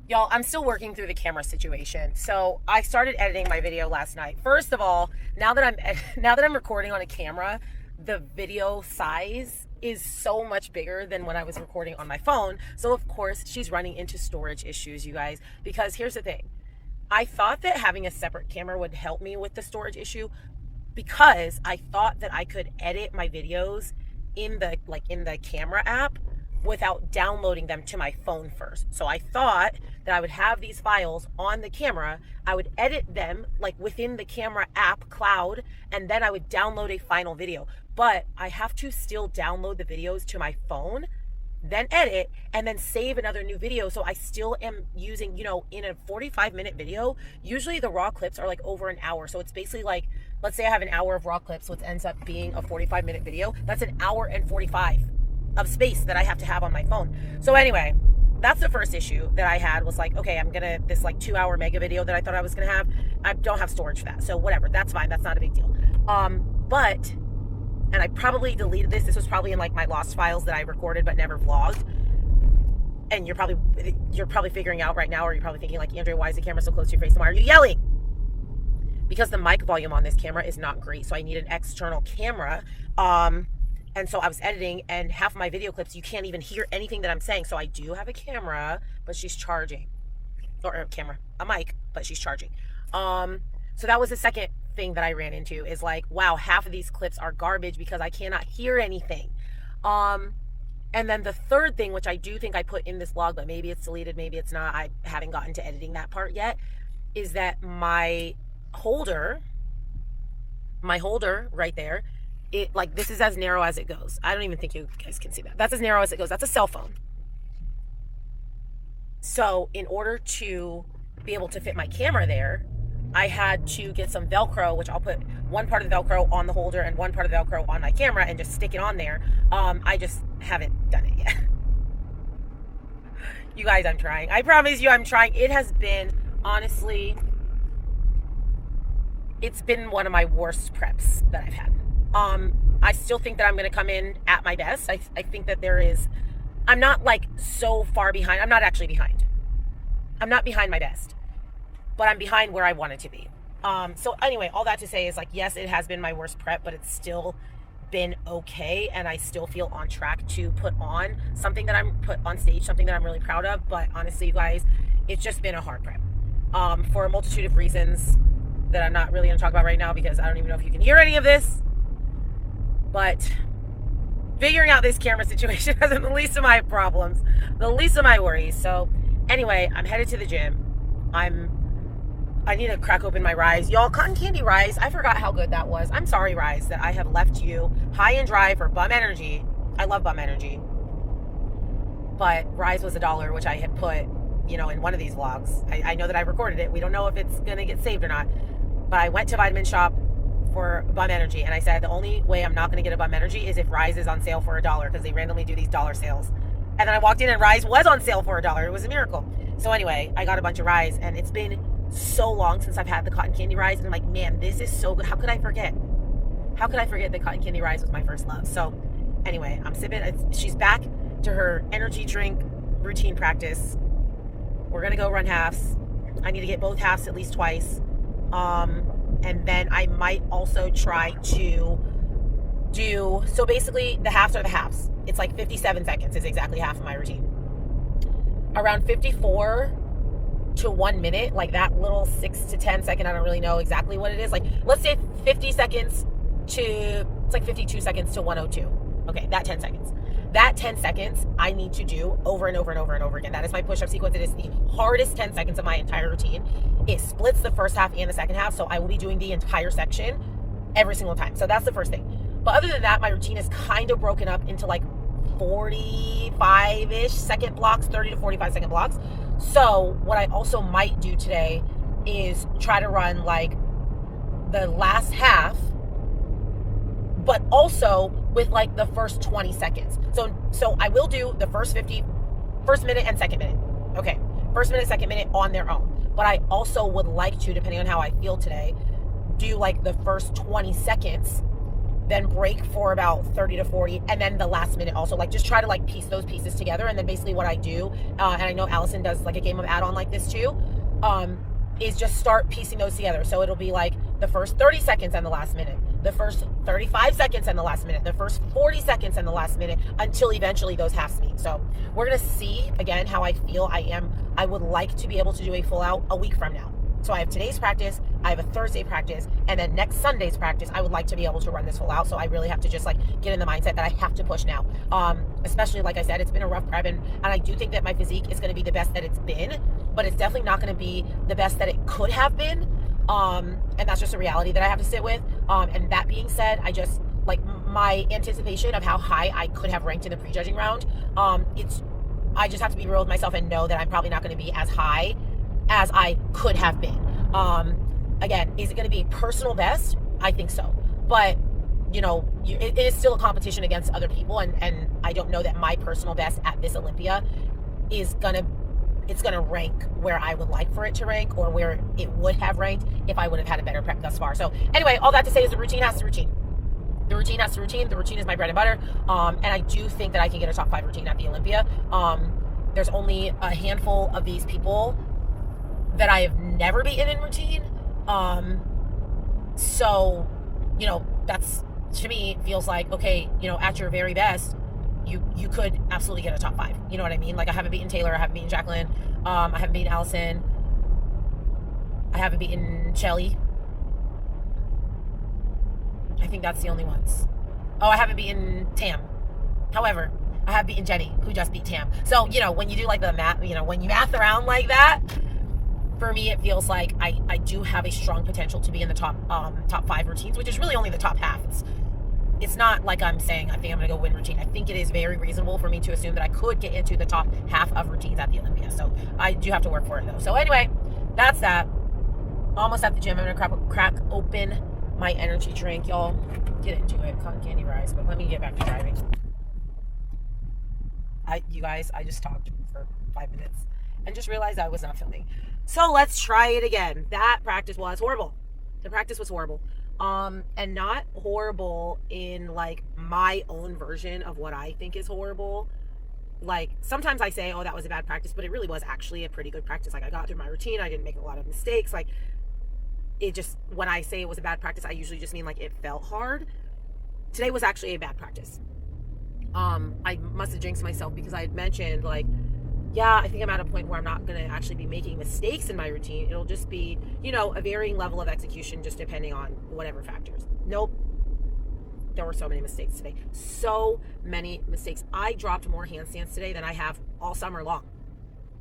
Y'all, I'm still working through the camera situation. So I started editing my video last night. First of all, now that I'm recording on a camera, the video size is so much bigger than when I was recording on my phone. So of course, she's running into storage issues, you guys, because here's the thing. I thought that having a separate camera would help me with the storage issue because I thought that I could edit my videos in the camera app without downloading them to my phone first. So I thought that I would have these files on the camera, I would edit them like within the camera app cloud, and then I would download a final video. But I have to still download the videos to my phone, then edit, and then save another new video. So I still am using, in a 45-minute video, usually the raw clips are like over an hour. So it's basically like, let's say I have an hour of raw clips, which ends up being a 45-minute video. That's an hour and 45 of space that I have to have on my phone. So anyway, that's the first issue that I had, was like, okay, this like 2-hour mega video that I thought I was gonna have, I don't have storage for that. So whatever, that's fine. That's not a big deal. And I probably deleted this. This was probably in like my lost files that I recorded but never vlogged. And you're probably figuring out right now, or you're probably thinking like, Andrea, why is the camera so close to your face? And why are you yelling? Because the mic volume on this camera is not great. So I need an external camera. And so I was editing, and half of my video clips, you can't even hear anything that I'm saying. So I do have a camera, but she's charging. Or a mic, but she's charging. So that was the second thing that I ran into, is like, wow, half of these clips are garbage because I cannot hear anything. And then the third thing, which I do think I put in this vlog, but maybe it's deleted, maybe it's not, I haven't gotten to editing that part yet, is that my holder right there, this is as narrow as it goes. I don't even think you guys can see that. That's as narrow as it goes. That's a cell phone. So in order to be able to fit my camera there, I had to get some Velcro, which I'll put one part of the Velcro on the holder and one part of the Velcro on my camera and just stick it on there. I just haven't done it yet. You guys, I'm trying. I promise you I'm trying. It has been, honestly, it's been one of my worst preps that I've had. I still think that I'm going to come in at my best. I think that I'm not like so far behind. I'm not actually behind. I'm not behind my best, but I'm behind where I wanted to be. So anyway, all that to say is like, yes, it has been my worst prep, but it's still been okay. And I still feel on track to put on something that put on stage, something that I'm really proud of. But honestly, you guys, it's just been a hard prep, for a multitude of reasons that I'm not really going to talk about right now, because I don't even know if you can hear any of this. But figuring out this camera situation has been the least of my problems, the least of my worries. So anyway, I'm headed to the gym. I need to crack open my Rise. Y'all, cotton candy Rise, I forgot how good that was. I'm sorry, Rise, that I have left you high and dry for Bum Energy. I love Bum Energy. But Rise was $1, which I had put, in one of these vlogs. I know that I recorded it. We don't know if it's going to get saved or not. But I went to Vitamin Shop for Bum Energy, and I said the only way I'm not going to get a Bum Energy is if Rise is on sale for $1, because they randomly do these dollar sales. And then I walked in and Rise was on sale for $1. It was a miracle. So anyway, I got a bunch of Rise, and it's been so long since I've had the cotton candy Rise, and I'm like, man, this is so good. How could I forget? How could I forget that cotton candy Rise was my first love? So anyway, I'm sipping. She's back to her energy drink routine practice. We're going to go run halves. I need to get both halves at least twice. And then I might also try to do, so basically the halves are the halves. It's like 57 seconds is exactly half of my routine. Around 54 to 1 minute, like that little 6 to 10 second, I don't really know exactly what it is. Like, let's say 50 seconds to, it's like 52 seconds to 102. Okay, that 10 seconds. That 10 seconds I need to do over and over and over and over again. That is my push-up sequence. It is the hardest 10 seconds of my entire routine. It splits the first half and the second half, so I will be doing the entire section every single time. So that's the first thing. But other than that, my routine is kind of broken up into like 45-ish second blocks, 30 to 45 second blocks. So what I also might do today is try to run like the last half, but also with like the first 20 seconds. So I will do the first minute and second minute. Okay. First minute, second minute on their own. But I also would like to, depending on how I feel today, do like the first 20 seconds then break for about 30 to 40, and then the last minute also, like, just try to like piece those pieces together. And then basically what I do, and I know Allison does like a game of add-on like this too, is just start piecing those together. So it'll be like the first 30 seconds and the last minute, the first 35 seconds and the last minute, the first 40 seconds and the last minute, until eventually those halves meet. So we're gonna see again how I feel. I would like to be able to do a full out a week from now. So I have today's practice, I have a Thursday practice, and then next Sunday's practice, I would like to be able to run this full out. So I really have to just like get in the mindset that I have to push now. Especially, like I said, it's been a rough prep, and I do think that my physique is going to be the best that it's been, but it's definitely not going to be the best that it could have been. And that's just a reality that I have to sit with. And that being said, I just like my anticipation of how high I could have ranked in the prejudging round. I just have to be real with myself and know that I'm probably not going to be as high as I could have been. Again, is it going to be personal best? I think so. But, you know, it is still a competition against other people. And I don't know that my personal best at this Olympia is going to rank where I would like for it to rank, or where it would have ranked if I would have had a better prep thus far. So anyway, all that to say is the routine has to routine. The routine has to routine. The routine is my bread and butter. And I do think that I can get a top 5 routine at the Olympia. There's only a handful of these people that I have never beaten in routine. So, you know, that's, to me, feels like, okay, you know, at your very best, you could absolutely get a top 5. You know what I mean? Like, I haven't beaten Taylor, I haven't beaten Jacqueline, I haven't beaten Allison, I haven't beaten Shelly. I think that's the only ones. Oh, I haven't beaten Tam. However, I have beaten Jenny, who just beat Tam. So, you know, when you do like the math, you know, when you math around like that, for me, it feels like I do have a strong potential to be in the top 5 routines, which is really only the top half. It's not like I'm saying I think I'm going to go win routine. I think it is very reasonable for me to assume that I could get into the top half of routines at the Olympia. So I do have to work for it, though. So anyway, that's that. Almost at the gym. I'm going to crack open my energy drink. Y'all get into it. Cotton candy rise. But let me get back to driving. You guys, I just talked for 5 minutes and just realized I was not filming. So let's try it again. That practice was horrible. The practice was horrible. And not horrible in like my own version of what I think is horrible. Like, sometimes I say, oh, that was a bad practice, but it really was actually a pretty good practice. Like, I got through my routine. I didn't make a lot of mistakes. Like, it just, when I say it was a bad practice, I usually just mean like it felt hard. Today was actually a bad practice. I must have jinxed myself because I had mentioned, like, yeah, I think I'm at a point where I'm not going to actually be making mistakes in my routine. It'll just be, you know, a varying level of execution just depending on whatever factors. Nope. There were so many mistakes today. So many mistakes. I dropped more handstands today than I have all summer long.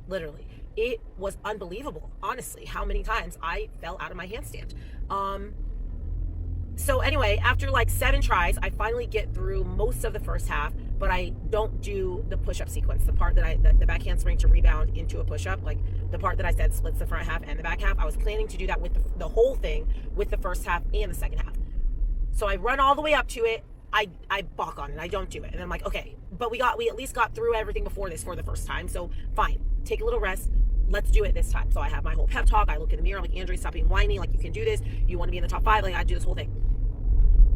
Literally. It was unbelievable, honestly, how many times I fell out of my handstand. So anyway, after like 7 tries, I finally get through most of the first half, but I don't do the push-up sequence, the part that the back handspring to rebound into a push-up, like the part that I said splits the front half and the back half. I was planning to do that with the whole thing, with the first half and the second half. So I run all the way up to it. I balk on it. I don't do it. And I'm like, okay, but we at least got through everything before this for the first time. So fine, take a little rest. Let's do it this time. So I have my whole pep talk. I look in the mirror, like, Andre, stop being whiny. Like, you can do this. You want to be in the top 5. Like, I do this whole thing.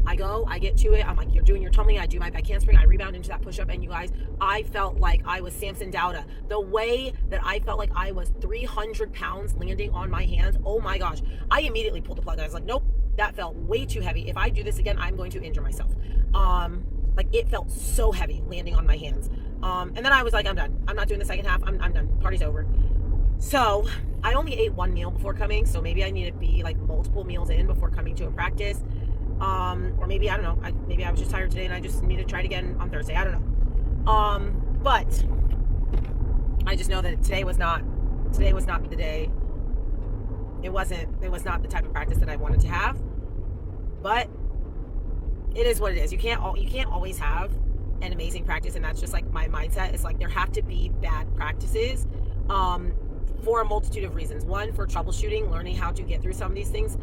I go, I get to it. I'm like, you're doing your tumbling. I do my back handspring. I rebound into that push-up. And you guys, I felt like I was Samson Dowda. The way that I felt like I was 300 pounds landing on my hands. Oh my gosh. I immediately pulled the plug. I was like, nope, that felt way too heavy. If I do this again, I'm going to injure myself. Like, it felt so heavy landing on my hands. And then I was like, I'm done. I'm not doing the second half. I'm done. Party's over. So I only ate 1 meal before coming. So maybe I need to be like multiple meals in before coming to a practice. Or maybe, I don't know, maybe I was just tired today and I just need to try it again on Thursday. I don't know. But I just know that today was not the day. It was not the type of practice that I wanted to have, but it is what it is. You can't always have an amazing practice. And that's just like my mindset. It's like, there have to be bad practices, for a multitude of reasons. One, for troubleshooting, learning how to get through some of these things.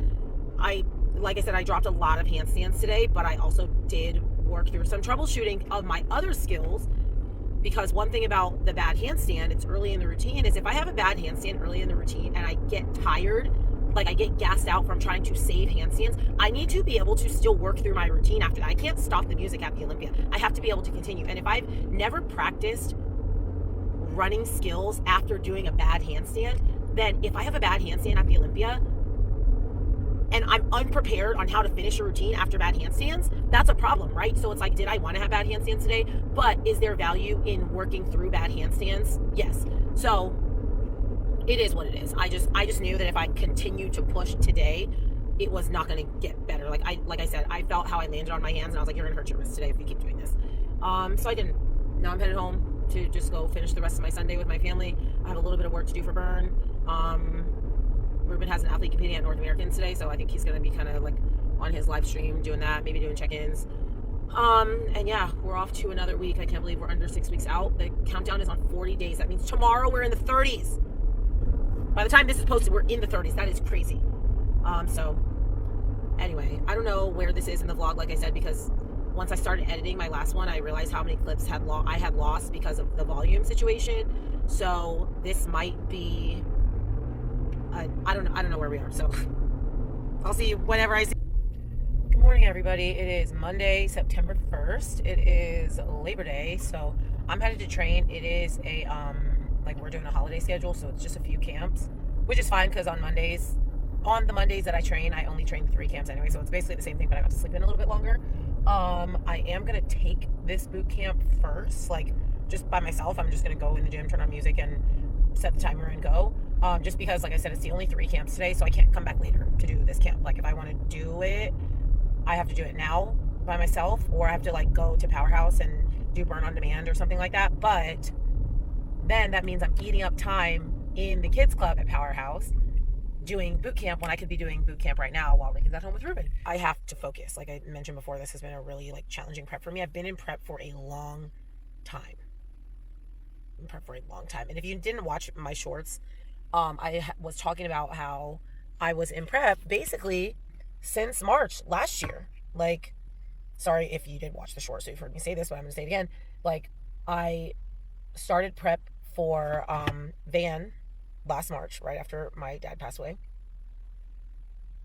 Like I said, I dropped a lot of handstands today, but I also did work through some troubleshooting of my other skills, because one thing about the bad handstand, it's early in the routine, is if I have a bad handstand early in the routine and I get tired like I get gassed out from trying to save handstands, I need to be able to still work through my routine after that. I can't stop the music at the Olympia. I have to be able to continue. And if I've never practiced running skills after doing a bad handstand, then if I have a bad handstand at the Olympia and I'm unprepared on how to finish a routine after bad handstands, that's a problem, right? So it's like, did I want to have bad handstands today? But is there value in working through bad handstands? Yes. So it is what it is. I just knew that if I continued to push today, it was not going to get better. Like I said, I felt how I landed on my hands, and I was like, you're going to hurt your wrist today if you keep doing this. So I didn't. Now I'm headed home to just go finish the rest of my Sunday with my family. I have a little bit of work to do for Burn. Ruben has an athlete competing at North Americans today, so I think he's going to be kind of like on his live stream doing that, maybe doing check-ins. And yeah, we're off to another week. I can't believe we're under 6 weeks out. The countdown is on 40 days. That means tomorrow we're in the 30s. By the time this is posted, we're in the 30s. That is crazy. So anyway, I don't know where this is in the vlog, like I said, because once I started editing my last one, I realized how many clips I had lost because of the volume situation. So this might be, I don't know where we are. So I'll see you whenever I see. Good morning, everybody. It is Monday, September 1st. It is Labor Day, so I'm headed to train. It is a like we're doing a holiday schedule, so it's just a few camps, which is fine because on the Mondays that I train, I only train 3 camps anyway, so it's basically the same thing, but I got to sleep in a little bit longer. I am gonna take this boot camp first, like just by myself. I'm just gonna go in the gym, turn on music, and set the timer and go. Just because, like I said, it's the only 3 camps today, so I can't come back later to do this camp. Like if I want to do it, I have to do it now by myself, or I have to like go to Powerhouse and do Burn on Demand or something like that. But then that means I'm eating up time in the kids club at Powerhouse doing boot camp when I could be doing boot camp right now while Lincoln's at home with Ruben. I have to focus. Like I mentioned before, this has been a really like challenging prep for me. I've been in prep for a long time. And if you didn't watch my shorts, I was talking about how I was in prep basically since March last year. Like, sorry if you did watch the short, so you've heard me say this, but I'm going to say it again. Like, I started prep for Van last March, right after my dad passed away.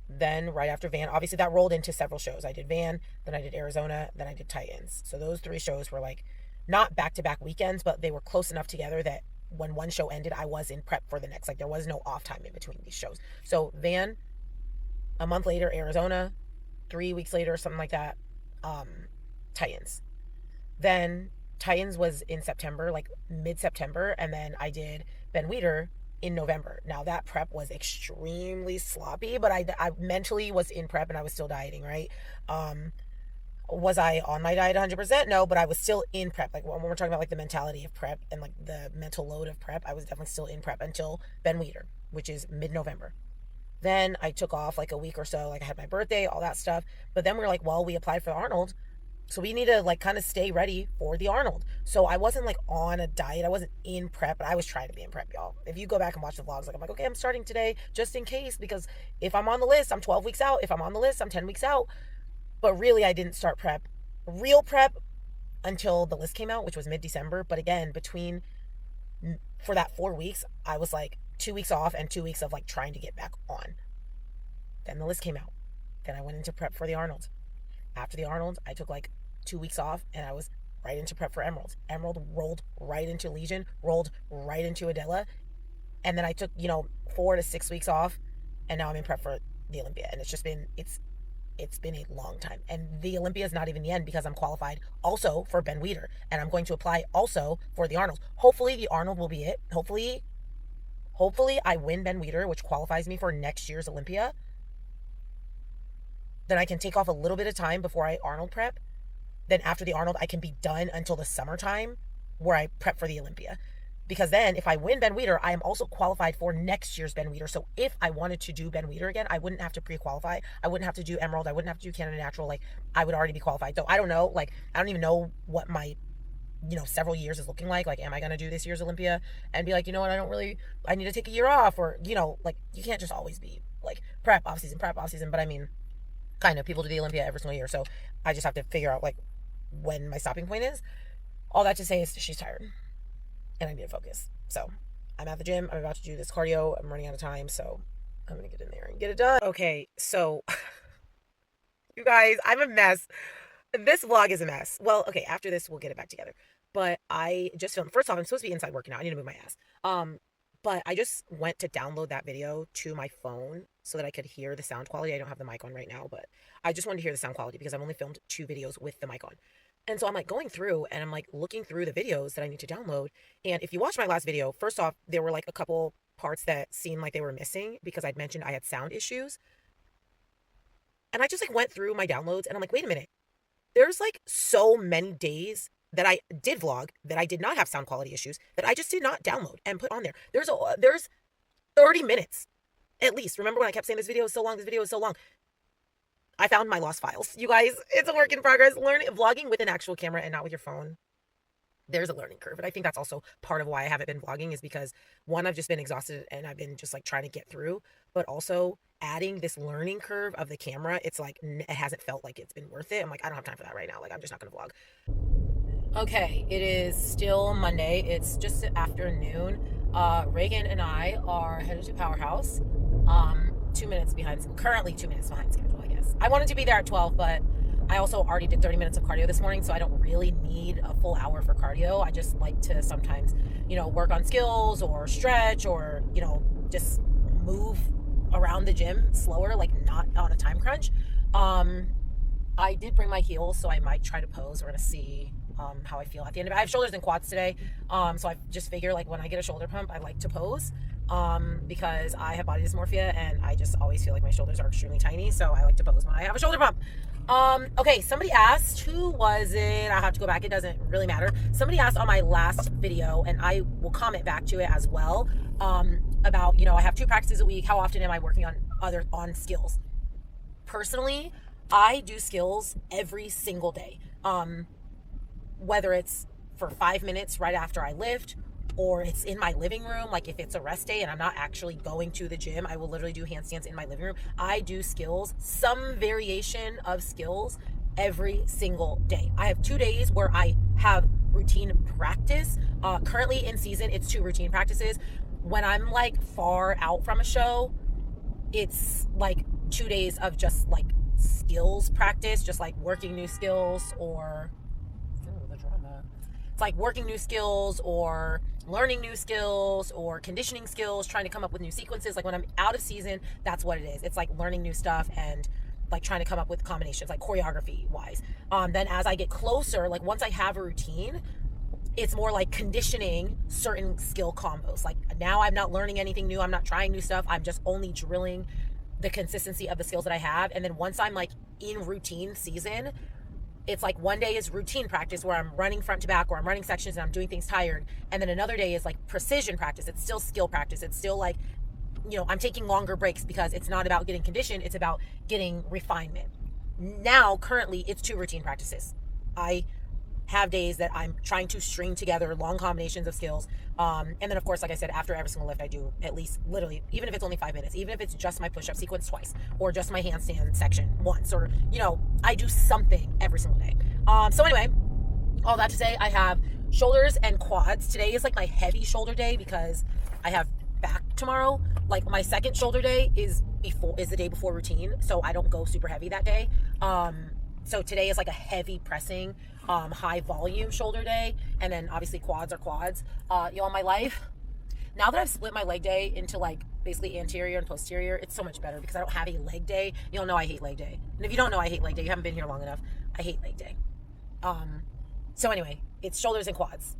Then right after Van, obviously that rolled into several shows. I did Van, then I did Arizona, then I did Titans. So those 3 shows were like not back-to-back weekends, but they were close enough together that when one show ended, I was in prep for the next. Like there was no off time in between these shows. So Van, a month later, Arizona, 3 weeks later, something like that, Titans. Then Titans was in September, like mid-September, and then I did Ben Weider in November. Now that prep was extremely sloppy, but I mentally was in prep and I was still dieting, right? Was I on my diet 100%? No, but I was still in prep. Like when we're talking about like the mentality of prep and like the mental load of prep, I was definitely still in prep until Ben Weider, which is mid-November. Then I took off like a week or so, like I had my birthday, all that stuff. But then we were like, well, we applied for the Arnold, so we need to like kind of stay ready for the Arnold. So I wasn't like on a diet. I wasn't in prep, but I was trying to be in prep, y'all. If you go back and watch the vlogs, like I'm like, okay, I'm starting today just in case, because if I'm on the list, I'm 12 weeks out. If I'm on the list, I'm 10 weeks out. But really, I didn't start real prep, until the list came out, which was mid-December. But again, for that 4 weeks, I was like 2 weeks off and 2 weeks of like trying to get back on. Then the list came out. Then I went into prep for the Arnold. After the Arnold, I took like 2 weeks off and I was right into prep for Emerald. Emerald rolled right into Legion, rolled right into Adela. And then I took, 4 to 6 weeks off, and now I'm in prep for the Olympia. And it's been a long time. And the Olympia is not even the end, because I'm qualified also for Ben Weider, and I'm going to apply also for the Arnold. Hopefully the Arnold will be it. Hopefully I win Ben Weider, which qualifies me for next year's Olympia. Then I can take off a little bit of time before I Arnold prep. Then after the Arnold, I can be done until the summertime where I prep for the Olympia. Because then if I win Ben Weider, I am also qualified for next year's Ben Weider. So if I wanted to do Ben Weider again, I wouldn't have to pre-qualify. I wouldn't have to do Emerald. I wouldn't have to do Canada Natural. Like I would already be qualified. So I don't know. Like I don't even know what my, several years is looking like. Like, am I going to do this year's Olympia and be like, what, I need to take a year off, or, like you can't just always be like prep off season. But I mean, kind of people do the Olympia every single year. So I just have to figure out like when my stopping point is. All that to say is she's tired and I need to focus. So I'm at the gym. I'm about to do this cardio. I'm running out of time. So I'm gonna get in there and get it done. Okay, so you guys, I'm a mess. This vlog is a mess. Well, okay, after this, we'll get it back together. But I just filmed. First off, I'm supposed to be inside working out. I need to move my ass. But I just went to download that video to my phone so that I could hear the sound quality. I don't have the mic on right now, but I just wanted to hear the sound quality because I've only filmed 2 videos with the mic on. And so I'm like going through and I'm like looking through the videos that I need to download. And if you watch my last video, first off, there were like a couple parts that seemed like they were missing because I'd mentioned I had sound issues. And I just like went through my downloads and I'm like, wait a minute. There's like so many days that I did vlog that I did not have sound quality issues that I just did not download and put on there. There's 30 minutes at least. Remember when I kept saying this video is so long, this video is so long. I found my lost files. You guys, it's a work in progress. Learning vlogging with an actual camera and not with your phone. There's a learning curve. And I think that's also part of why I haven't been vlogging is because one, I've just been exhausted and I've been just like trying to get through, but also adding this learning curve of the camera, it's like, it hasn't felt like it's been worth it. I'm like, I don't have time for that right now. Like, I'm just not going to vlog. Okay, it is still Monday. It's just afternoon. Reagan and I are headed to Powerhouse. 2 minutes behind, currently 2 minutes behind schedule, I guess. I wanted to be there at 12, but I also already did 30 minutes of cardio this morning, so I don't really need a full hour for cardio. I just like to sometimes, work on skills or stretch or, just move around the gym slower, like not on a time crunch. I did bring my heels, so I might try to pose. We're going to see how I feel at the end of it. I have shoulders and quads today, so I just figure like when I get a shoulder pump, I like to pose because I have body dysmorphia and I just always feel like my shoulders are extremely tiny, so I like to pose when I have a shoulder pump. Okay, somebody asked, who was it? I have to go back. It doesn't really matter. Somebody asked on my last video, and I will comment back to it as well, about, I have 2 practices a week. How often am I working on skills? Personally, I do skills every single day. Whether it's for 5 minutes right after I lift, or it's in my living room. Like if it's a rest day and I'm not actually going to the gym, I will literally do handstands in my living room. I do skills, some variation of skills every single day. I have 2 days where I have routine practice. Currently in season, it's 2 routine practices. When I'm like far out from a show, it's like 2 days of just like skills practice, just like working new skills or it's like working new skills or learning new skills or conditioning skills, trying to come up with new sequences. Like when I'm out of season, that's what it is. It's like learning new stuff and like trying to come up with combinations, like choreography wise. Then as I get closer, like once I have a routine, it's more like conditioning certain skill combos. Like now I'm not learning anything new. I'm not trying new stuff. I'm just only drilling the consistency of the skills that I have. And then once I'm like in routine season, it's like one day is routine practice where I'm running front to back or I'm running sections and I'm doing things tired. And then another day is like precision practice. It's still skill practice. It's still like, I'm taking longer breaks because it's not about getting conditioned. It's about getting refinement. Now, currently, it's 2 routine practices. I have days that I'm trying to string together long combinations of skills. And then, of course, like I said, after every single lift, I do at least literally, even if it's only 5 minutes, even if it's just my push-up sequence twice, or just my handstand section once, or, I do something every single day. So anyway, all that to say, I have shoulders and quads. Today is like my heavy shoulder day because I have back tomorrow. Like my second shoulder day is the day before routine, so I don't go super heavy that day. So today is like a heavy pressing, high volume shoulder day. And then obviously quads are quads. My life, now that I've split my leg day into like basically anterior and posterior, it's so much better because I don't have a leg day. You'll know I hate leg day. And if you don't know I hate leg day, you haven't been here long enough. I hate leg day. So anyway, it's shoulders and quads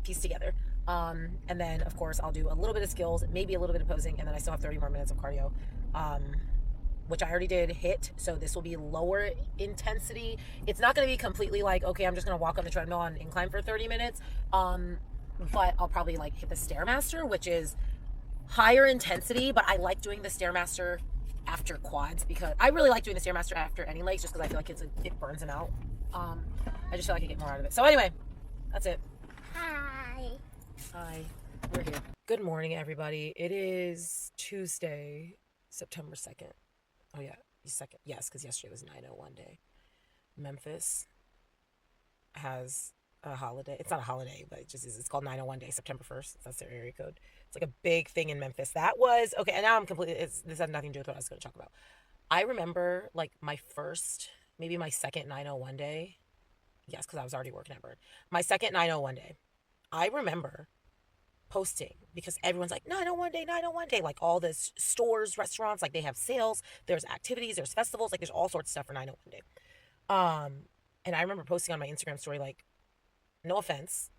pieced together. And then of course I'll do a little bit of skills, maybe a little bit of posing, and then I still have 30 more minutes of cardio. Which I already did hit, so this will be lower intensity. It's not going to be completely like, okay, I'm just going to walk on the treadmill on incline for 30 minutes, but I'll probably like hit the Stairmaster, which is higher intensity, but I like doing the Stairmaster after quads because I really like doing the Stairmaster after any legs just because I feel like it burns them out. I just feel like I get more out of it. So anyway, that's it. Hi, we're here. Good morning, everybody. It is Tuesday, September 2nd. Oh yeah, second. Yes, because yesterday was 9/01 day. Memphis has a holiday. It's not a holiday, but it's called 9/01 day, September 1st. That's their area code. It's like a big thing in Memphis. That was okay. And now I'm completely. This has nothing to do with what I was going to talk about. I remember like my first, maybe my second 901 day. Yes, because I was already working at Bird. My second 901 day. I remember posting because everyone's like 901 day, 901 day. Like all this stores, restaurants, like they have sales. There's activities. There's festivals. Like there's all sorts of stuff for 901 day. And I remember posting on my Instagram story like, no offense,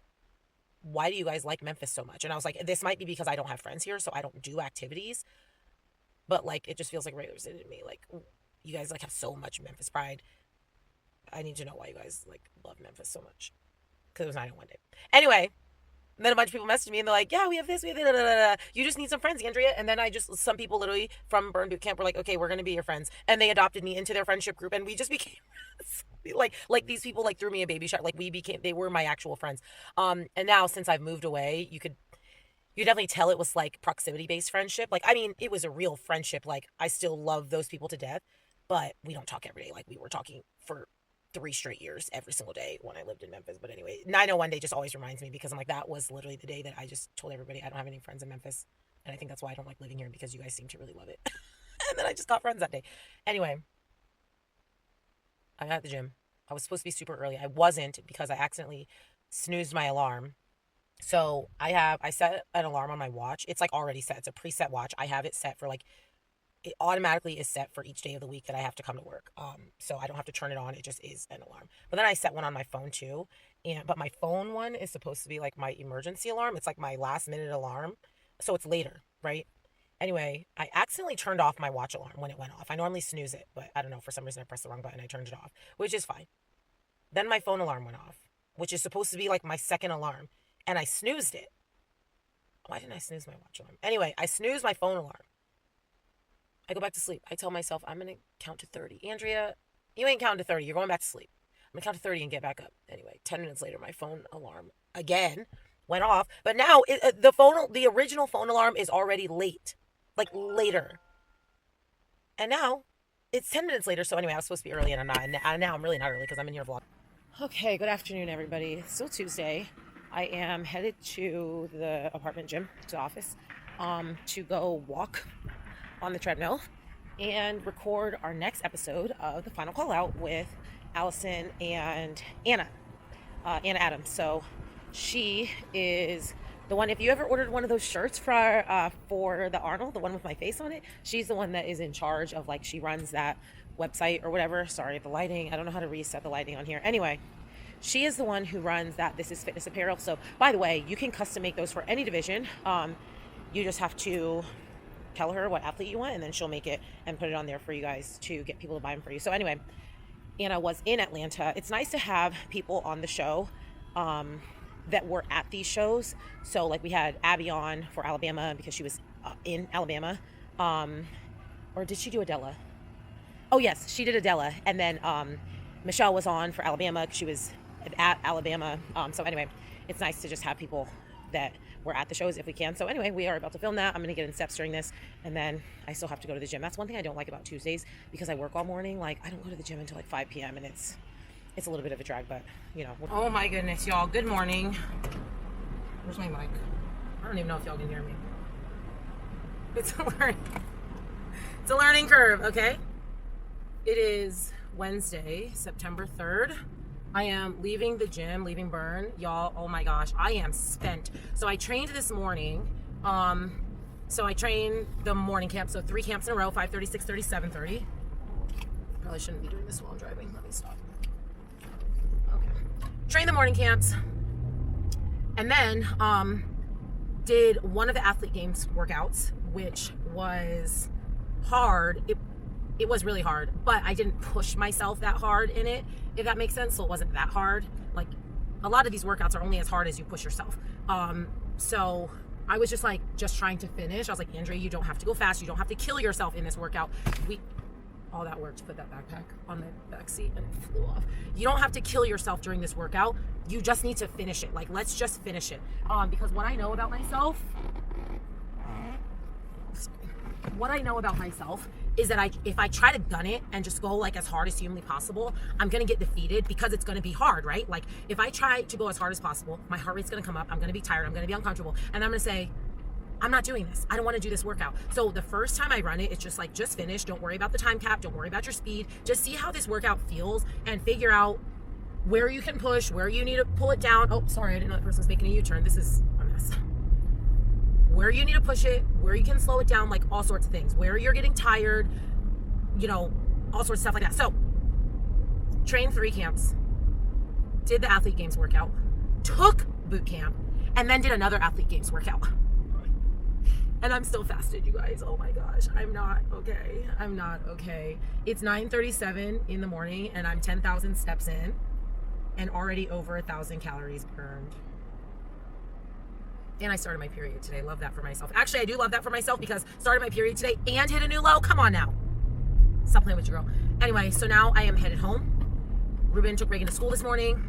why do you guys like Memphis so much? And I was like, this might be because I don't have friends here, so I don't do activities. But like, it just feels like regular city to me. Like, you guys like have so much Memphis pride. I need to know why you guys like love Memphis so much. Because it was 901 day. Anyway, then a bunch of people messaged me and they're like, yeah, we have this, we have that, da, da, da. You just need some friends, Andrea. And then some people literally from Burn Boot Camp were like, okay, we're going to be your friends. And they adopted me into their friendship group and we just became like these people like threw me a baby shower. Like they were my actual friends. And now since I've moved away, you definitely tell it was like proximity based friendship. Like, I mean, it was a real friendship. Like I still love those people to death, but we don't talk every day. Like we were talking for 3 straight years every single day when I lived in Memphis. But anyway, 901 day just always reminds me because I'm like, that was literally the day that I just told everybody I don't have any friends in Memphis. And I think that's why I don't like living here because you guys seem to really love it. And then I just got friends that day. Anyway, I'm at the gym. I was supposed to be super early. I wasn't because I accidentally snoozed my alarm. So I set an alarm on my watch. It's like already set. It's a preset watch. I have it set for like, it automatically is set for each day of the week that I have to come to work. So I don't have to turn it on. It just is an alarm. But then I set one on my phone too. But my phone one is supposed to be like my emergency alarm. It's like my last minute alarm. So it's later, right? Anyway, I accidentally turned off my watch alarm when it went off. I normally snooze it, but I don't know. For some reason I pressed the wrong button. I turned it off, which is fine. Then my phone alarm went off, which is supposed to be like my second alarm. And I snoozed it. Why didn't I snooze my watch alarm? Anyway, I snoozed my phone alarm. I go back to sleep. I tell myself, I'm going to count to 30. Andrea, you ain't counting to 30. You're going back to sleep. I'm going to count to 30 and get back up. Anyway, 10 minutes later, my phone alarm again went off. But now the original phone alarm is already late. Like later. And now it's 10 minutes later. So anyway, I was supposed to be early and I'm not. And now I'm really not early because I'm in here vlogging. Okay, good afternoon, everybody. It's still Tuesday. I am headed to the apartment gym, to the office, to go walk on the treadmill and record our next episode of the Final Call Out with Allison and Anna Adams. So she is the one, if you ever ordered one of those shirts for the Arnold, the one with my face on it, she's the one that is in charge of, like, she runs that website or whatever. Sorry, the lighting, I don't know how to reset the lighting on here. Anyway, she is the one who runs that This Is Fitness apparel. So by the way, you can custom make those for any division. You just have to tell her what athlete you want, and then she'll make it and put it on there for you guys to get people to buy them for you. So anyway, Anna was in Atlanta. It's nice to have people on the show that were at these shows. So like we had Abby on for Alabama because she was in Alabama. Or did she do Adela? Oh yes, she did Adela. And then Michelle was on for Alabama because she was at Alabama. So anyway, it's nice to just have people that were at the shows if we can. So anyway, we are about to film that. I'm going to get in steps during this, and then I still have to go to the gym. That's one thing I don't like about Tuesdays because I work all morning. Like, I don't go to the gym until like 5 p.m. and it's a little bit of a drag, but you know. Oh my goodness, y'all. Good morning. Where's my mic? I don't even know if y'all can hear me. It's a learning curve, okay? It is Wednesday, September 3rd. I am leaving the gym, leaving Burn. Y'all, oh my gosh, I am spent. So I trained this morning. So I trained the morning camp. So 3 camps in a row, 5:30, 6:30, 7:30. Probably shouldn't be doing this while I'm driving. Let me stop. Okay. Train the morning camps. And then did one of the athlete games workouts, which was hard. It was really hard, but I didn't push myself that hard in it, if that makes sense. So it wasn't that hard. Like, a lot of these workouts are only as hard as you push yourself. So I was just trying to finish. I was like, Andrea, you don't have to go fast. You don't have to kill yourself in this workout. All that work to put that backpack on the back seat and it flew off. You don't have to kill yourself during this workout. You just need to finish it. Like, let's just finish it. Because what I know about myself is that if I try to gun it and just go like as hard as humanly possible, I'm gonna get defeated because it's gonna be hard, right? Like, if I try to go as hard as possible, my heart rate's gonna come up, I'm gonna be tired, I'm gonna be uncomfortable, and I'm gonna say, I'm not doing this. I don't want to do this workout. So the first time I run it, it's just like, just finish. Don't worry about the time cap. Don't worry about your speed. Just see how this workout feels and figure out where you can push, where you need to pull it down. Oh, sorry, I didn't know that person was making a U-turn. This is a mess. Where you need to push it, where you can slow it down, like all sorts of things. Where you're getting tired, you know, all sorts of stuff like that. So, trained 3 camps, did the Athlete Games workout, took boot camp, and then did another Athlete Games workout. And I'm still fasted, you guys. Oh my gosh, I'm not okay. I'm not okay. It's 9:37 in the morning and I'm 10,000 steps in and already over 1,000 calories burned. And I started my period today. Love that for myself. Actually, I do love that for myself because started my period today and hit a new low. Come on now. Stop playing with your girl. Anyway, so now I am headed home. Ruben took Reagan to school this morning.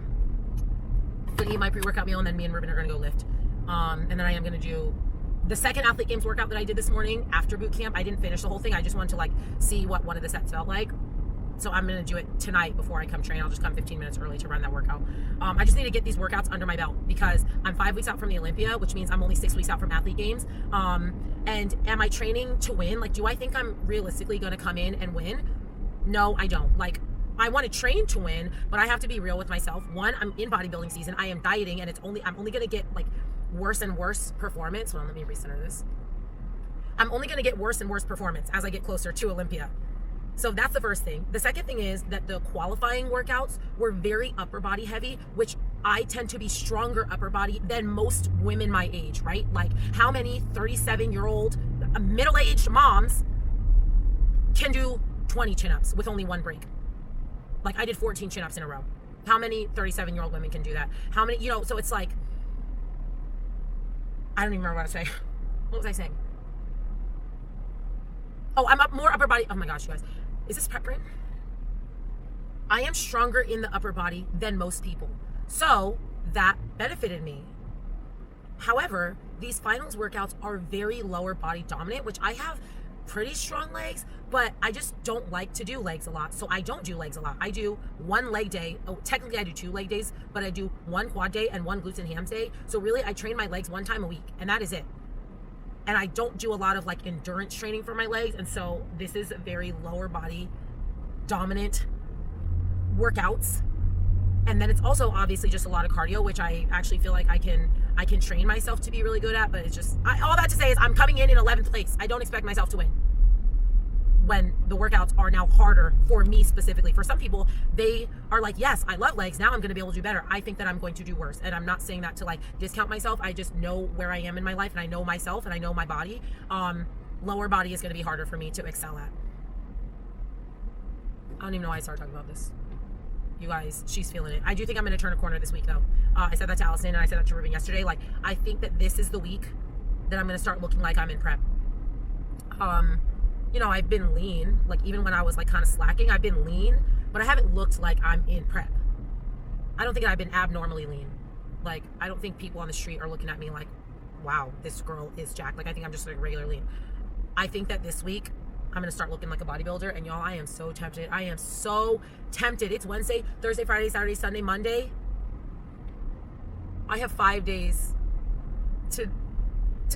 Gonna eat my pre-workout meal and then me and Ruben are gonna go lift. And then I am gonna do the second Athlete Games workout that I did this morning after boot camp. I didn't finish the whole thing. I just wanted to like see what one of the sets felt like. So I'm going to do it tonight before I come train. I'll just come 15 minutes early to run that workout. I just need to get these workouts under my belt because I'm 5 weeks out from the Olympia, which means I'm only 6 weeks out from Athlete Games. And am I training to win? Like, do I think I'm realistically going to come in and win? No, I don't. Like, I want to train to win, but I have to be real with myself. One, I'm in bodybuilding season. I am dieting and I'm only going to get like worse and worse performance. Hold on, let me recenter this. I'm only going to get worse and worse performance as I get closer to Olympia. So that's the first thing. The second thing is that the qualifying workouts were very upper body heavy, which I tend to be stronger upper body than most women my age, right? Like how many 37-year-old middle-aged moms can do 20 chin-ups with only one break? Like I did 14 chin-ups in a row. How many 37-year-old women can do that? How many, you know, so it's like, I don't even remember what I was saying. What was I saying? Oh, I'm up more upper body. Oh my gosh, you guys. Is this prep brain? I am stronger in the upper body than most people. So that benefited me. However, these finals workouts are very lower body dominant, which I have pretty strong legs, but I just don't like to do legs a lot. So I don't do legs a lot. I do one leg day. Oh, technically I do 2 leg days, but I do 1 quad day and 1 glutes and hams day. So really I train my legs 1 time a week and that is it. And I don't do a lot of like endurance training for my legs. And so this is very lower body dominant workouts. And then it's also obviously just a lot of cardio, which I actually feel like I can train myself to be really good at, but it's just, all that to say is I'm coming in 11th place. I don't expect myself to win when the workouts are now harder for me specifically. For some people, they are like, yes, I love legs. Now I'm going to be able to do better. I think that I'm going to do worse. And I'm not saying that to like discount myself. I just know where I am in my life and I know myself and I know my body. Lower body is going to be harder for me to excel at. I don't even know why I started talking about this. You guys, she's feeling it. I do think I'm going to turn a corner this week though. I said that to Allison and I said that to Ruben yesterday. Like, I think that this is the week that I'm going to start looking like I'm in prep. You know, I've been lean, like even when I was like kind of slacking, I've been lean, but I haven't looked like I'm in prep. I don't think I've been abnormally lean. Like, I don't think people on the street are looking at me like, wow, this girl is jacked. Like, I think I'm just like regular lean. I think that this week I'm going to start looking like a bodybuilder. And y'all, I am so tempted. I am so tempted. It's Wednesday, Thursday, Friday, Saturday, Sunday, Monday. I have 5 days to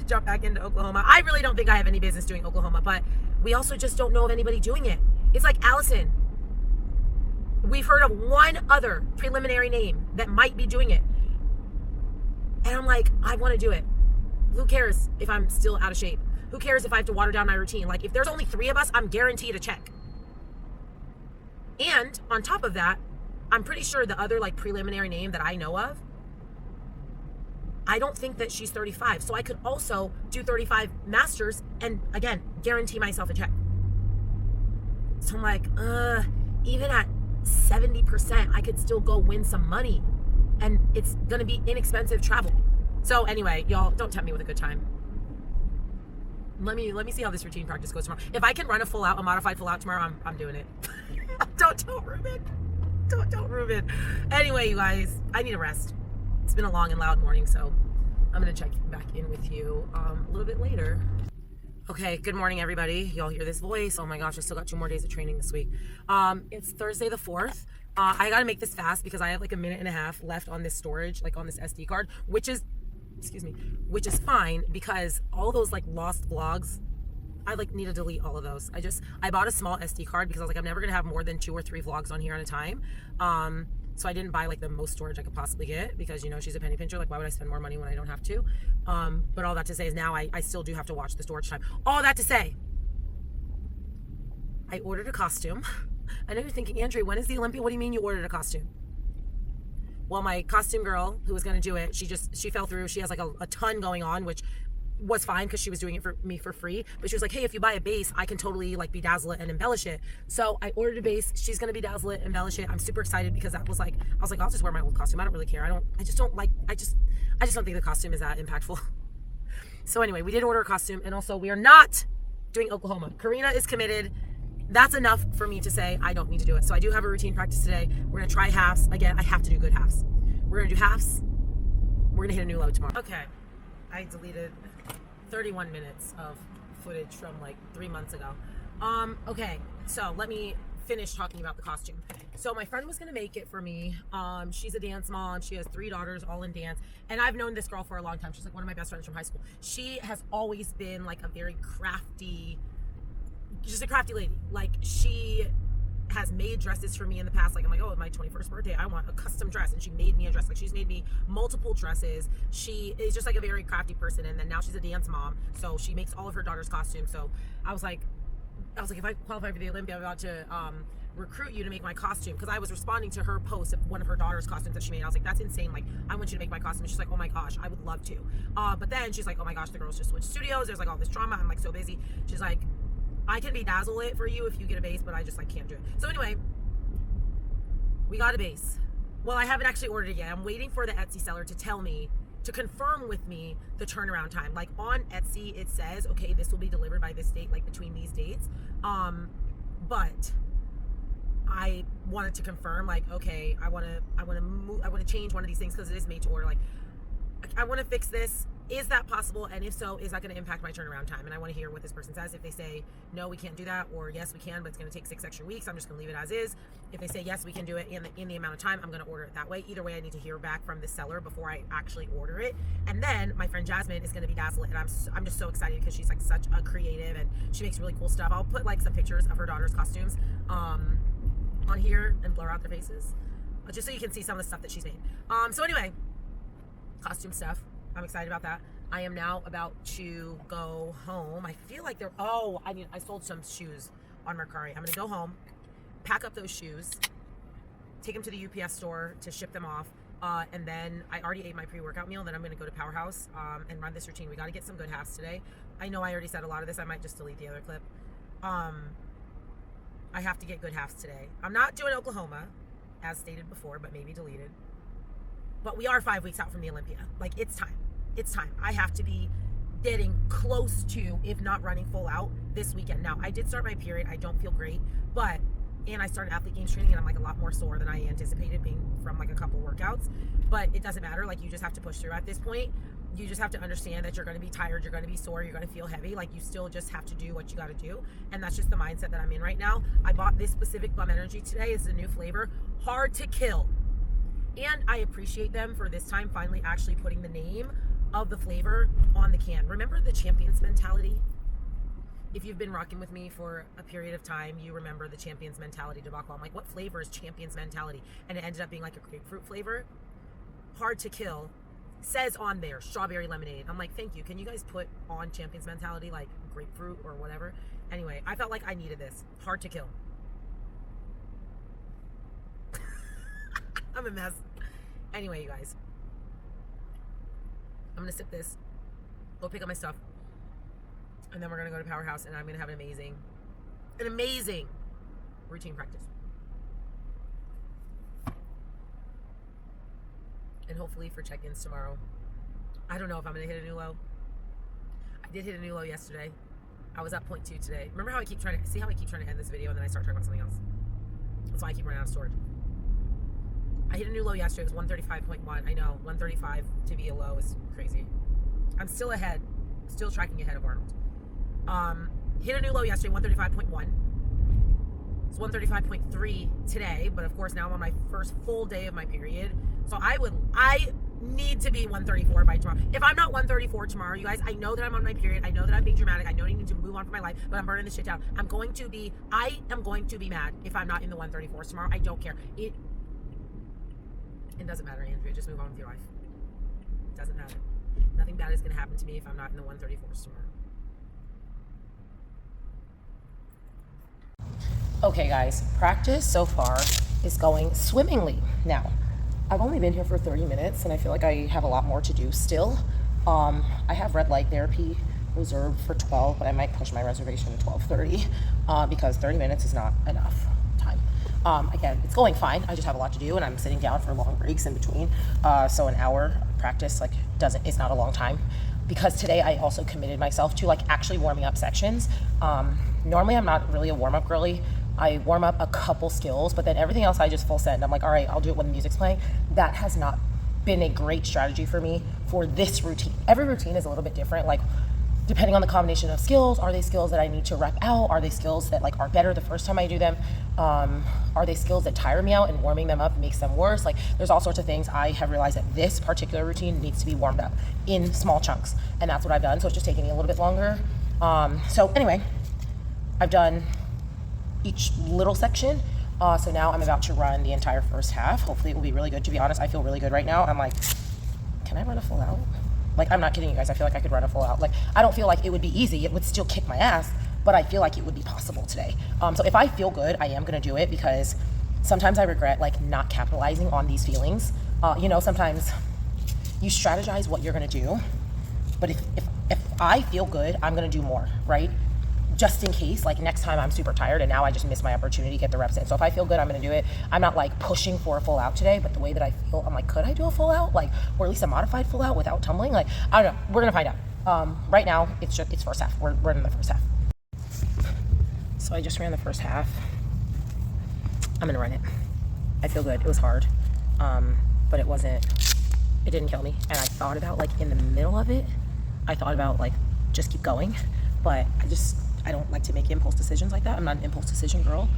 jump back into Oklahoma. I really don't think I have any business doing Oklahoma, but we also just don't know of anybody doing it. It's like Allison. We've heard of one other preliminary name that might be doing it. And I'm like, I want to do it. Who cares if I'm still out of shape? Who cares if I have to water down my routine? Like, if there's only 3 of us, I'm guaranteed a check. And on top of that, I'm pretty sure the other like preliminary name that I know of, I don't think that she's 35. So I could also do 35 masters and again, guarantee myself a check. So I'm like, even at 70%, I could still go win some money and it's going to be inexpensive travel. So anyway, y'all, don't tempt me with a good time. Let me see how this routine practice goes tomorrow. If I can run a modified full out tomorrow, I'm doing it. Don't tell Ruben. Don't tell Ruben. Anyway, you guys, I need a rest. It's been a long and loud morning, so I'm going to check back in with you a little bit later. Okay, good morning, everybody. Y'all hear this voice? Oh my gosh, I still got 2 more days of training this week. It's Thursday the 4th. I got to make this fast because I have like a minute and a half left on this storage, like on this SD card, which is excuse me, which is fine because all those like lost vlogs, I like need to delete all of those. I bought a small SD card because I was like, I'm never gonna have more than 2 or 3 vlogs on here at a time. So I didn't buy like the most storage I could possibly get because, you know, she's a penny pincher. Like, why would I spend more money when I don't have to? But all that to say is now I still do have to watch the storage time. All that to say, I ordered a costume. I know you're thinking, Andrea, when is the Olympia? What do you mean you ordered a costume? Well, my costume girl who was going to do it, she fell through. She has like a ton going on, which was fine because she was doing it for me for free. But she was like, hey, if you buy a base, I can totally like bedazzle it and embellish it. So I ordered a base. She's going to bedazzle it, embellish it. I'm super excited because I was like, I'll just wear my old costume. I don't really care. I just don't think the costume is that impactful. So anyway, we did order a costume, and also we are not doing Oklahoma. Karina is committed. That's enough for me to say I don't need to do it. So I do have a routine practice today. We're going to try halves. Again, I have to do good halves. We're going to do halves. We're going to hit a new low tomorrow. Okay. I deleted 31 minutes of footage from like 3 months ago. Okay. So let me finish talking about the costume. So my friend was going to make it for me. She's a dance mom. She has 3 daughters all in dance. And I've known this girl for a long time. She's like one of my best friends from high school. She has always been like a very crafty, just a crafty lady. Like, she has made dresses for me in the past. Like, I'm like, oh, my 21st birthday, I want a custom dress. And she made me a dress. Like, she's made me multiple dresses. She is just like a very crafty person. And then now she's a dance mom. So she makes all of her daughter's costumes. So I was like, if I qualify for the Olympia, I'm about to recruit you to make my costume. Because I was responding to her post of one of her daughter's costumes that she made. I was like, that's insane. Like, I want you to make my costume. And she's like, oh my gosh, I would love to. But then she's like, oh my gosh, the girls just switched studios. There's like all this drama. I'm like so busy. She's like, I can bedazzle it for you if you get a base, but I just like can't do it. So anyway, we got a base. Well, I haven't actually ordered it yet. I'm waiting for the Etsy seller to tell me, to confirm with me the turnaround time. Like on Etsy, it says, okay, this will be delivered by this date, like between these dates. But I wanted to confirm, like, okay, I want to change one of these things because it is made to order. Like, I want to fix this. Is that possible? And if so, is that going to impact my turnaround time? And I want to hear what this person says. If they say, no, we can't do that, or yes, we can, but it's going to take 6 extra weeks, I'm just going to leave it as is. If they say, yes, we can do it in the amount of time, I'm going to order it that way. Either way, I need to hear back from the seller before I actually order it. And then my friend Jasmine is going to bedazzle it. And I'm just so excited because she's like such a creative and she makes really cool stuff. I'll put like some pictures of her daughter's costumes on here and blur out their faces, just so you can see some of the stuff that she's made. So anyway, costume stuff. I'm excited about that. I am now about to go home. I feel like I sold some shoes on Mercari. I'm going to go home, pack up those shoes, take them to the UPS store to ship them off. And then I already ate my pre-workout meal. Then I'm going to go to Powerhouse and run this routine. We got to get some good halves today. I know I already said a lot of this. I might just delete the other clip. I have to get good halves today. I'm not doing Oklahoma, as stated before, but maybe deleted. But we are 5 weeks out from the Olympia. Like, it's time. It's time. I have to be getting close to, if not running full out, this weekend. Now, I did start my period. I don't feel great, and I started athlete games training, and I'm like a lot more sore than I anticipated being from like a couple workouts. But it doesn't matter. Like, you just have to push through at this point. You just have to understand that you're going to be tired, you're going to be sore, you're going to feel heavy. Like, you still just have to do what you got to do. And that's just the mindset that I'm in right now. I bought this specific Bum Energy today. It's a new flavor. Hard to kill. And I appreciate them for this time finally actually putting the name of the flavor on the can. Remember the Champions mentality? If you've been rocking with me for a period of time, you remember the Champions mentality debacle. I'm like, what flavor is Champions mentality? And it ended up being like a grapefruit flavor. Hard to kill. Says on there, strawberry lemonade. I'm like, thank you. Can you guys put on Champions mentality like grapefruit or whatever? Anyway, I felt like I needed this. Hard to kill. I'm a mess. Anyway, you guys, I'm going to sip this, go pick up my stuff, and then we're going to go to Powerhouse, and I'm going to have an amazing routine practice. And hopefully for check-ins tomorrow. I don't know if I'm going to hit a new low. I did hit a new low yesterday. I was up 0.2 today. Remember how I keep trying to end this video and then I start talking about something else? That's why I keep running out of storage. I hit a new low yesterday. It was 135.1. I know, 135 to be a low is crazy. I'm still ahead. Still tracking ahead of Arnold. Hit a new low yesterday, 135.1. It's 135.3 today, but of course now I'm on my first full day of my period. So I need to be 134 by tomorrow. If I'm not 134 tomorrow, you guys, I know that I'm on my period. I know that I'm being dramatic. I know I need to move on from my life, but I'm burning this shit down. I am going to be mad if I'm not in the 134s tomorrow. I don't care. It doesn't matter, Andrea. Just move on with your life. It doesn't matter. Nothing bad is going to happen to me if I'm not in the 134s tomorrow. Okay, guys, practice so far is going swimmingly. Now, I've only been here for 30 minutes and I feel like I have a lot more to do still. I have red light therapy reserved for 12, but I might push my reservation to 12:30 because 30 minutes is not enough time. Again, it's going fine. I just have a lot to do and I'm sitting down for long breaks in between. So an hour practice is not a long time. Because today I also committed myself to actually warming up sections. Normally I'm not really a warm-up girly. I warm up a couple skills, but then everything else I just full send. I'm like, all right, I'll do it when the music's playing. That has not been a great strategy for me for this routine. Every routine is a little bit different. Depending on the combination of skills, are they skills that I need to rep out? Are they skills that are better the first time I do them? Are they skills that tire me out and warming them up makes them worse? There's all sorts of things. I have realized that this particular routine needs to be warmed up in small chunks. And that's what I've done. So it's just taking me a little bit longer. So anyway, I've done each little section. So now I'm about to run the entire first half. Hopefully it will be really good. To be honest, I feel really good right now. I'm like, can I run a full out? I'm not kidding you guys. I feel like I could run a full out. I don't feel like it would be easy. It would still kick my ass, but I feel like it would be possible today. So if I feel good, I am going to do it because sometimes I regret not capitalizing on these feelings. Sometimes you strategize what you're going to do, but if I feel good, I'm going to do more, right? Just in case, next time I'm super tired and now I just miss my opportunity to get the reps in. So if I feel good, I'm going to do it. I'm not pushing for a full out today, but the way that I feel, I'm like, could I do a full out? Or at least a modified full out without tumbling? I don't know. We're going to find out. Right now, it's first half. We're in the first half. So I just ran the first half. I'm going to run it. I feel good. It was hard. But it didn't kill me. And I thought about in the middle of it, I thought about just keep going. But I don't like to make impulse decisions like that. I'm not an impulse decision girl.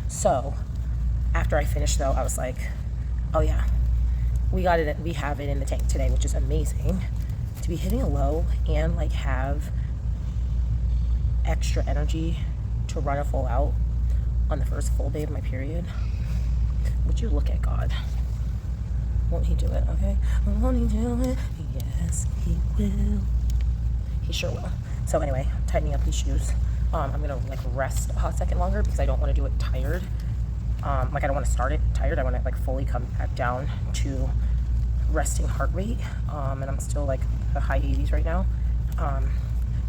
So after I finished though, I was like, oh yeah, we have it in the tank today, which is amazing. To be hitting a low and have extra energy to run a full out on the first full day of my period. Would you look at God? Won't he do it, okay? Won't he do it? Yes, he will. He sure will. So anyway, tightening up these shoes. I'm gonna rest a hot second longer because I don't want to do it tired. I don't want to start it tired. I want to fully come back down to resting heart rate. And I'm still the high 80s right now. So I'm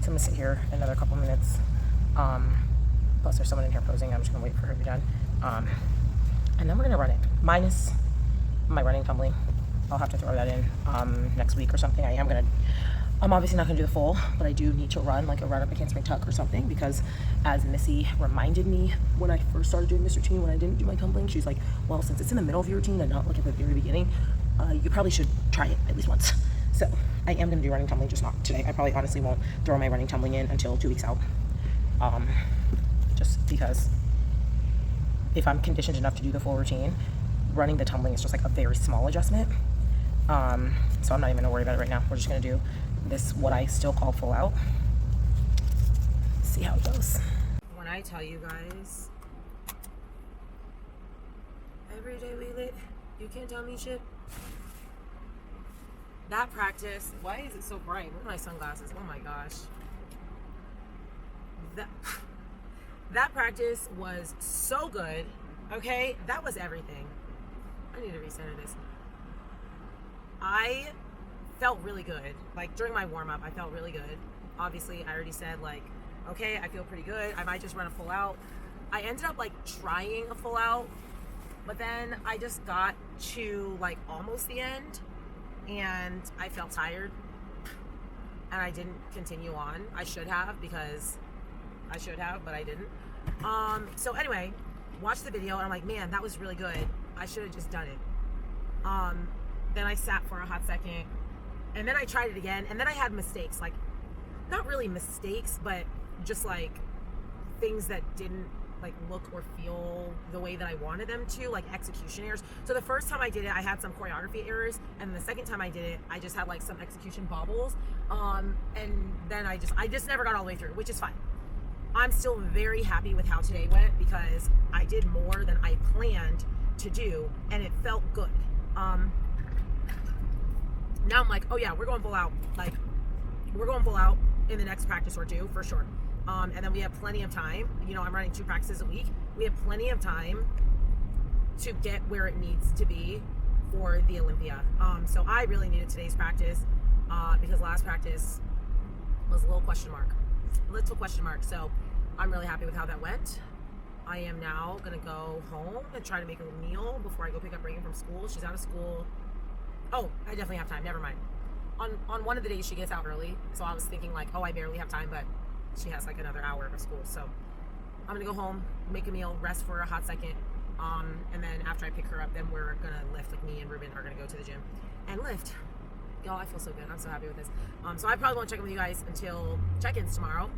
gonna sit here another couple minutes. Plus there's someone in here posing. I'm just gonna wait for her to be done. And then we're gonna run it. Minus my running tumbling. I'll have to throw that in next week or something. I'm obviously not going to do the full, but I do need to run a run up a handspring tuck or something because as Missy reminded me when I first started doing this routine, when I didn't do my tumbling, she's like, well, since it's in the middle of your routine and not at the very beginning, you probably should try it at least once. So I am going to do running tumbling, just not today. I probably honestly won't throw my running tumbling in until 2 weeks out. Just because if I'm conditioned enough to do the full routine, running the tumbling is just a very small adjustment. So I'm not even going to worry about it right now. We're just going to do this, what I still call full out. See how it goes. When I tell you guys, every day we lit, you can't tell me shit. That practice, why is it so bright? Where are my sunglasses? Oh my gosh. That practice was so good. Okay, that was everything. I need to recenter this. I felt really good. During my warm-up, I felt really good. Obviously, I already said okay, I feel pretty good. I might just run a full out. I ended up trying a full out, but then I just got to almost the end and I felt tired and I didn't continue on. I should have, but I didn't. So anyway, watched the video and I'm like, man, that was really good. I should have just done it. Then I sat for a hot second and then I tried it again and then I had mistakes, not really mistakes, but just things that didn't like look or feel the way that I wanted them to, like execution errors. So the first time I did it, I had some choreography errors, and the second time I did it, I just had like some execution bobbles. And then I just never got all the way through, which is fine. I'm still very happy with how today went because I did more than I planned to do, and it felt good. Now I'm like, oh yeah, we're going full out. Like, we're going full out in the next practice or two for sure. And then we have plenty of time. You know, I'm running 2 practices a week. We have plenty of time to get where it needs to be for the Olympia. So I really needed today's practice because last practice was a little question mark. So I'm really happy with how that went. I am now gonna go home and try to make a meal before I go pick up Reagan from school. She's out of school. Oh, I definitely have time. Never mind. On one of the days she gets out early, so I was thinking like, oh, I barely have time, but she has like another hour of school. So I'm gonna go home, make a meal, rest for a hot second, and then after I pick her up, then we're gonna lift. Like me and Ruben are gonna go to the gym and lift. Y'all, I feel so good. I'm so happy with this. So I probably won't check in with you guys until check-ins tomorrow.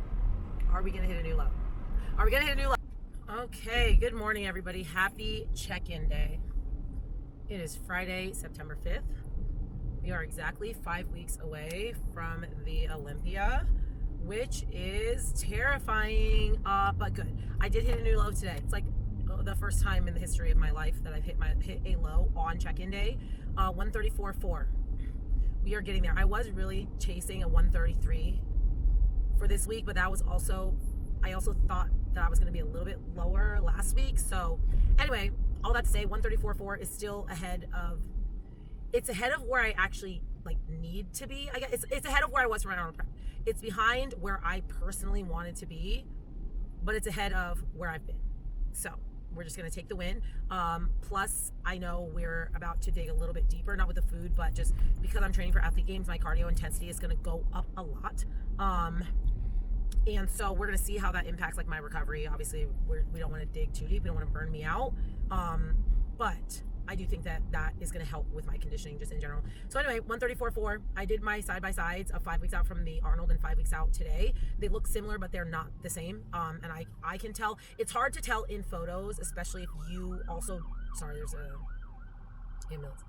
Are we gonna hit a new low? Okay, good morning, everybody. Happy check-in day. It is Friday, September 5th. We are exactly 5 weeks away from the Olympia, which is terrifying, but good. I did hit a new low today. It's like the first time in the history of my life that I've hit a low on check-in day. 134.4. We are getting there. I was really chasing a 133 for this week, but that was also, I also thought that I was going to be a little bit lower last week. So anyway, all that to say, 134.4 is still ahead of, it's ahead of where I actually like need to be. I guess it's ahead of where I was for my Arnold prep. It's behind where I personally wanted to be, but it's ahead of where I've been. So we're just going to take the win. Plus I know we're about to dig a little bit deeper, not with the food, but just because I'm training for athlete games, my cardio intensity is going to go up a lot. And so we're going to see how that impacts like my recovery. Obviously we don't want to dig too deep. We don't want to burn me out. But I do think that that is going to help with my conditioning just in general. So anyway, 134.4. I did my side-by-sides of 5 weeks out from the Arnold and 5 weeks out today. They look similar, but they're not the same. And I can tell. It's hard to tell in photos, especially if you also, sorry, there's a ambulance.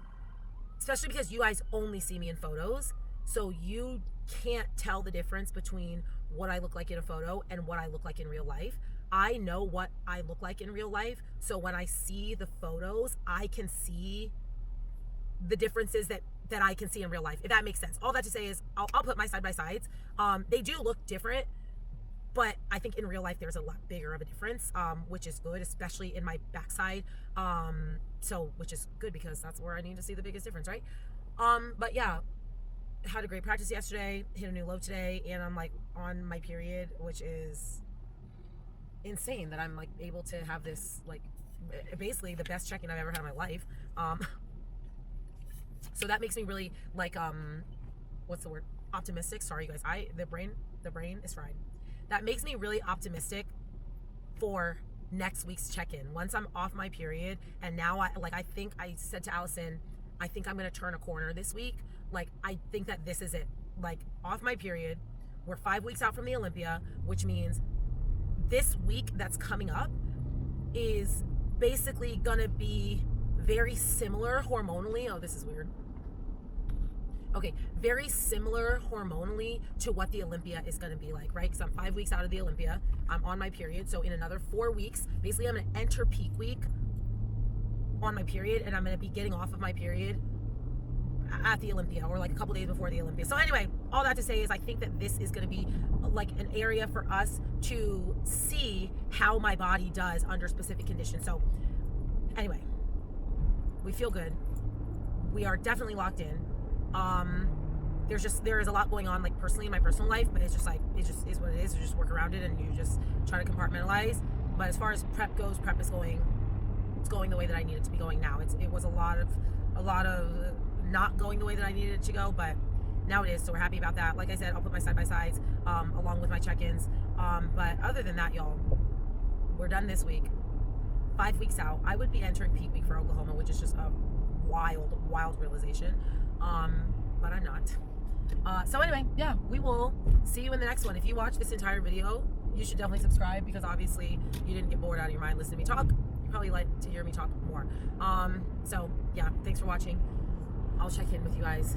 Especially because you guys only see me in photos. So you can't tell the difference between what I look like in a photo and what I look like in real life. I know what I look like in real life, so when I see the photos, I can see the differences that I can see in real life, if that makes sense. All that to say is, I'll put my side-by-sides. They do look different, but I think in real life there's a lot bigger of a difference, which is good, especially in my backside. So, which is good because that's where I need to see the biggest difference, right? But yeah, had a great practice yesterday, hit a new low today, and I'm like on my period, which is insane that I'm like able to have this, like basically the best check-in I've ever had in my life. So that makes me really like what's the word, optimistic. Sorry you guys, the brain is fried. That makes me really optimistic for next week's check-in once I'm off my period. And now I think I said to Allison, I think I'm gonna turn a corner this week. Like I think that this is it, like off my period. We're 5 weeks out from the Olympia, which means this week that's coming up is basically gonna be very similar hormonally. Oh, this is weird. Okay, very similar hormonally to what the Olympia is gonna be like, right? Because I'm 5 weeks out of the Olympia. I'm on my period. So in another 4 weeks, basically I'm gonna enter peak week on my period, and I'm gonna be getting off of my period at the Olympia, or like a couple days before the Olympia. So anyway, all that to say is I think that this is going to be like an area for us to see how my body does under specific conditions. So anyway, we feel good. We are definitely locked in. There is a lot going on like personally in my personal life, but it's just is what it is. You just work around it and you just try to compartmentalize. But as far as prep goes, prep is going the way that I need it to be going now. It was a lot of not going the way that I needed it to go, but now it is, so we're happy about that. Like I said, I'll put my side-by-sides along with my check-ins, but other than that, y'all, we're done this week. 5 weeks out, I would be entering peak week for Oklahoma, which is just a wild realization, but I'm not. So anyway, yeah, we will see you in the next one. If you watch this entire video, you should definitely subscribe, because obviously you didn't get bored out of your mind listening to me talk. You probably like to hear me talk more. So yeah, thanks for watching. I'll check in with you guys.